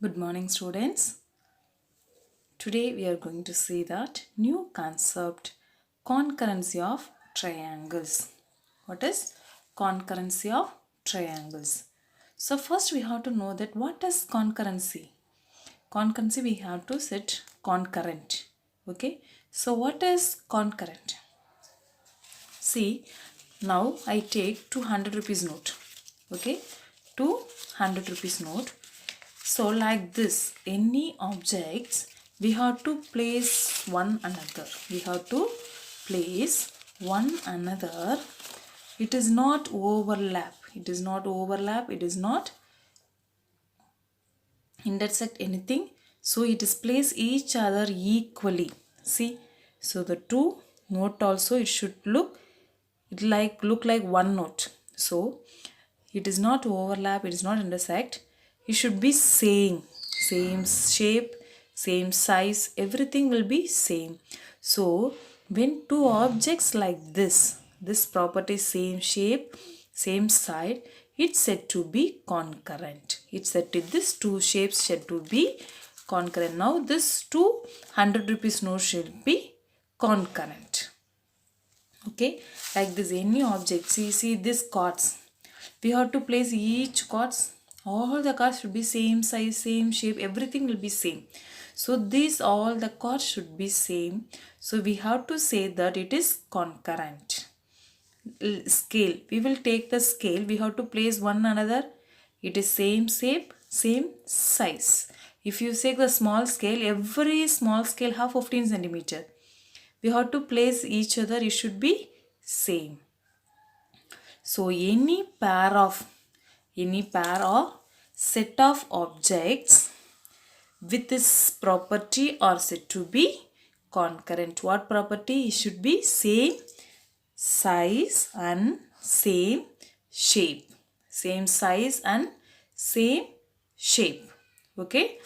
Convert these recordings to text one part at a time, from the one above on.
Good morning, students. Today we are going to see that new concept concurrency of triangles. What is concurrency of triangles? So first we have to know that what is concurrency. Concurrency we have to set concurrent. Okay. So what is concurrent? See, now I take 200 rupees note. Okay. 200 rupees note. So like this, any objects we have to place one another. We have to place one another. It is not overlap. It is not overlap. It is not intersect anything. So it is place each other equally. See, so the two note also it should look like one note. So it is not overlap, it is not intersect. It should be same shape, same size, everything will be same. So when two objects like this property same shape, same side, it's said to be concurrent. It's said to this two shapes said to be concurrent. Now this 200 rupees note should be concurrent. Okay, like this any object. See this cards. We have to place each cards. All the cards should be same size, same shape. Everything will be same. So these all the cards should be same. So we have to say that it is concurrent. Scale. We will take the scale. We have to place one another. It is same shape, same size. If you take the small scale, every small scale have 15 centimeter. We have to place each other. It should be same. So any pair or set of objects with this property are said to be concurrent. What property? It should be same size and same shape. Same size and same shape. Okay.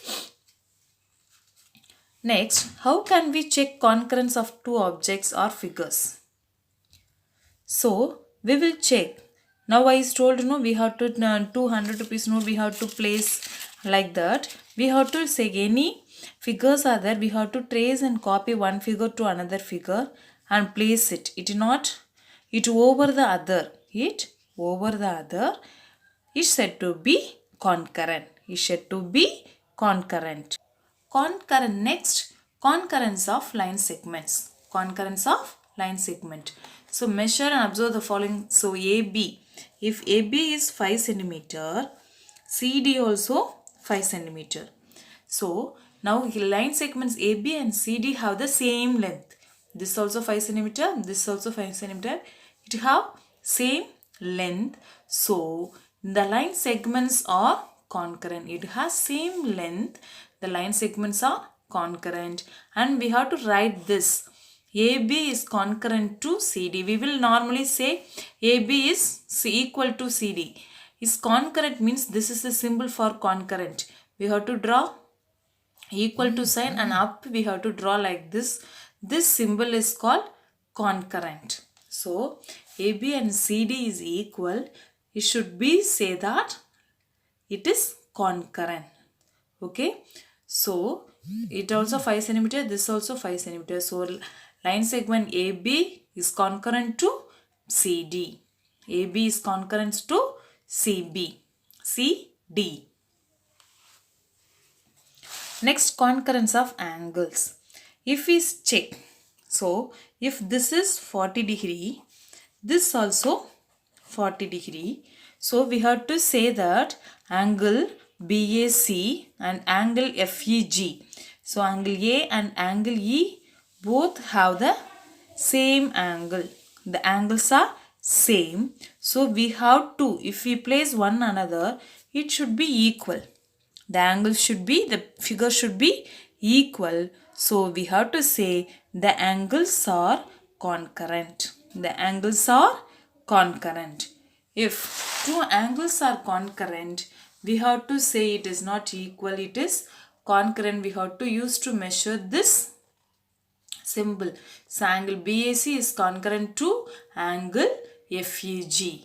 Next, how can we check concurrence of two objects or figures? So, we will check. Now I told we have to 200 rupees note we have to place like that. We have to say any figures are there. We have to trace and copy one figure to another figure and place it. It not it over the other. It over the other is said to be concurrent. Is said to be concurrent. Concurrent next, concurrence of line segments. Concurrence of line segment. So measure and observe the following. So AB. If AB is 5 centimeter, CD also 5 centimeter. So now line segments AB and CD have the same length. This also 5 centimeter, this also 5 centimeter. It have same length. So the line segments are concurrent. It has same length. The line segments are concurrent. And we have to write this. AB is concurrent to CD. We will normally say AB is equal to CD. Is concurrent means this is the symbol for concurrent. We have to draw equal to sign and up we have to draw like this. This symbol is called concurrent. So AB and CD is equal. It should be say that it is concurrent. Okay. So it also 5 centimeter. This also 5 centimeter. So line segment AB is concurrent to CD. AB is concurrent to CB. CD. Next, concurrence of angles. If we check, so if this is 40 degree, this also 40 degree. So we have to say that angle BAC and angle FEG. So angle A and angle E both have the same angle. The angles are same. So we have to, if we place one another, it should be equal. The angle should be, the figure should be equal. So we have to say the angles are concurrent. The angles are concurrent. If two angles are concurrent, we have to say it is not equal, it is concurrent. We have to use to measure this symbol. So angle BAC is concurrent to angle FEG.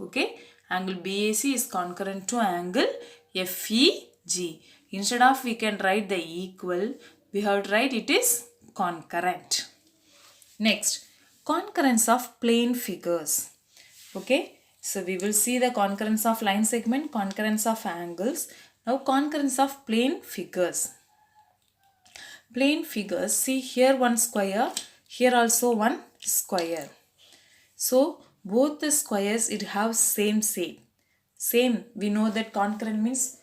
Okay. Angle BAC is concurrent to angle FEG. Instead of we can write the equal, we have to write it is concurrent. Next, concurrence of plane figures. Okay, so we will see the concurrence of line segment, concurrence of angles. Now concurrence of plane figures. Plane figures, see here one square, here also one square. So both the squares it have same shape. Same, we know that concurrent means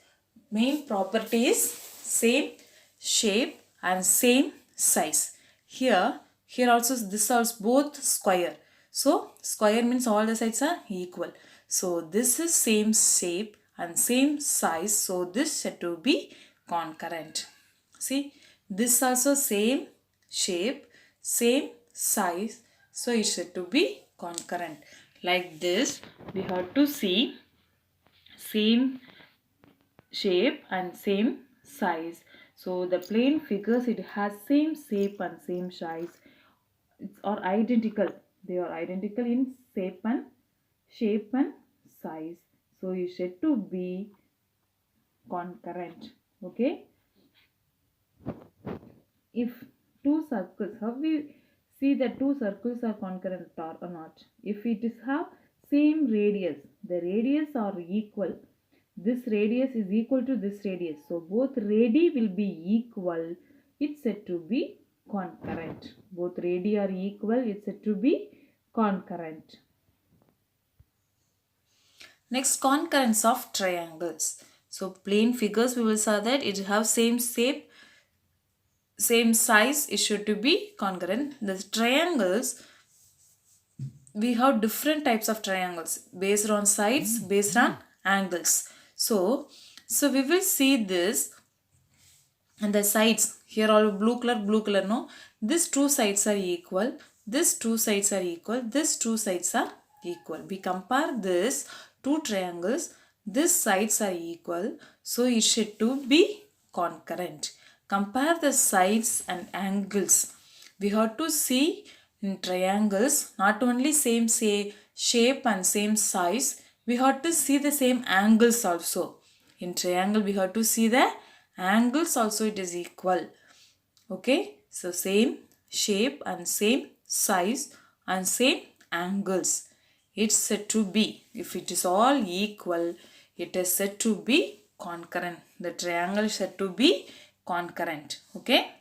main property is same shape and same size. Here also this also both square. So square means all the sides are equal. So this is same shape and same size. So this said to be concurrent. See, this also same shape, same size. So it said to be concurrent. Like this, we have to see same shape and same size. So the plane figures it has same shape and same size. It's are identical. They are identical in shape and size. So you said to be concurrent. Okay. If two circles, how we see that two circles are concurrent or not? If it is have same radius, the radius are equal. This radius is equal to this radius. So both radii will be equal. It's said to be concurrent. Both radii are equal. It's said to be concurrent. Next, concurrence of triangles. So plane figures we will say that it have same shape, same size, it should to be concurrent. The triangles, we have different types of triangles based on sides, based on angles. So we will see this and the sides here all blue color no, these two sides are equal, these two sides are equal, these two sides are equal. We compare this two triangles, these sides are equal, so it should to be concurrent. Compare the sides and angles. We have to see in triangles not only same shape and same size, we have to see the same angles also. In triangle we have to see the angles also it is equal. Okay, so same shape and same size and same angles. It's said to be, if it is all equal, it is said to be concurrent. The triangle is said to be concurrent. Okay,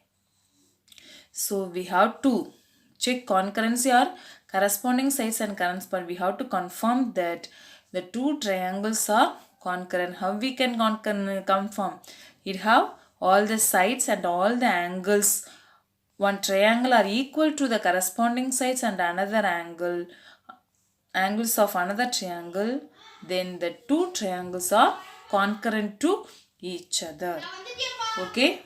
so we have to check concurrency or corresponding sides and corresponding. We have to confirm that the two triangles are concurrent. How we can confirm? It have all the sides and all the angles. One triangle are equal to the corresponding sides and another angles of another triangle. Then the two triangles are concurrent to each other. Okay.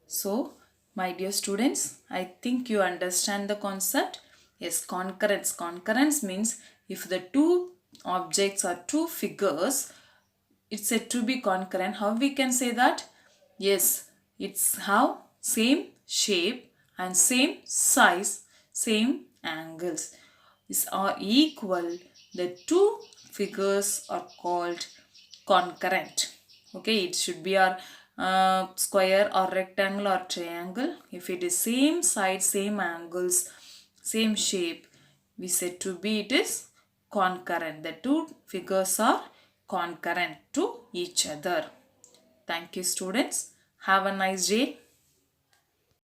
So, my dear students, I think you understand the concept. Yes, concurrence. Concurrence means if the two objects or two figures, it's said to be concurrent. How we can say that? Yes, it's have same shape and same size, same angles. These are equal. The two figures are called concurrent. Okay, it should be our square or rectangle or triangle. If it is same side, same angles, same shape, we said to be it is concurrent. The two figures are concurrent to each other. Thank you students. Have a nice day.